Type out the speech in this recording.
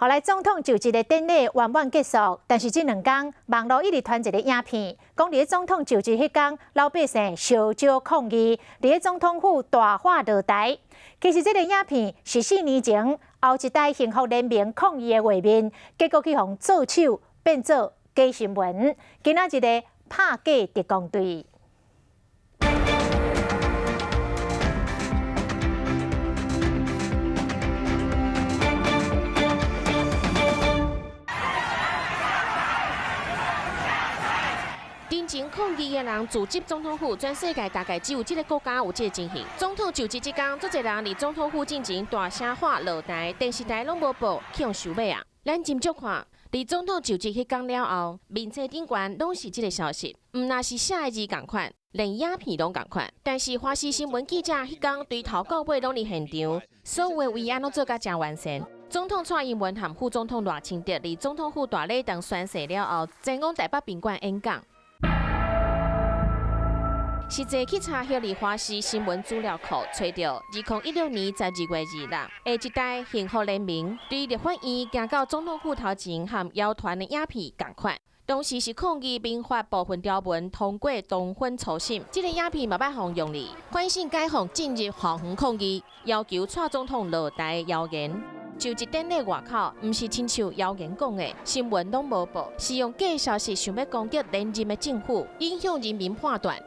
后来总统就职的典礼圆满结束，但是这2天网络一直传一个影片，讲伫总统就职迄天，老百姓烧焦抗议，伫总统府大化落台。其实这个影片是4年前后一代幸福联盟抗议的画面，结果去互做手变做假新闻。今仔日的拍假特工队。 真正抗议的人组织总统府，全世界大概只有这个国家有这个情形。总统就职这天，足侪人伫总统府进前大声喊落台，电视台拢无报，去用收尾啊。咱斟酌看，伫总统就职迄天了后，面册顶悬拢是这个消息，毋那是写的字共款，连影片拢共款。但是华视新闻记者迄天对头到尾拢伫现场，所有的位安拢做甲真完善。 总统蔡英文和副总统赖清德伫总统府大礼堂宣誓了后，前往台北宾馆演讲。 实际去查迄里华视新闻资料库，找到2016年12月2日，下一代幸福联盟对立法院行到总统府头前和谣传的影片同款。当时是抗议民法部分条文通过同婚初审，这个影片嘛捌互用哩，反省解放进入校园抗议，要求蔡总统落台谣言。 就职典礼外口，毋是亲像谣言讲的，新闻拢无报，是用假消息想要攻击连任的政府，影响人民判断。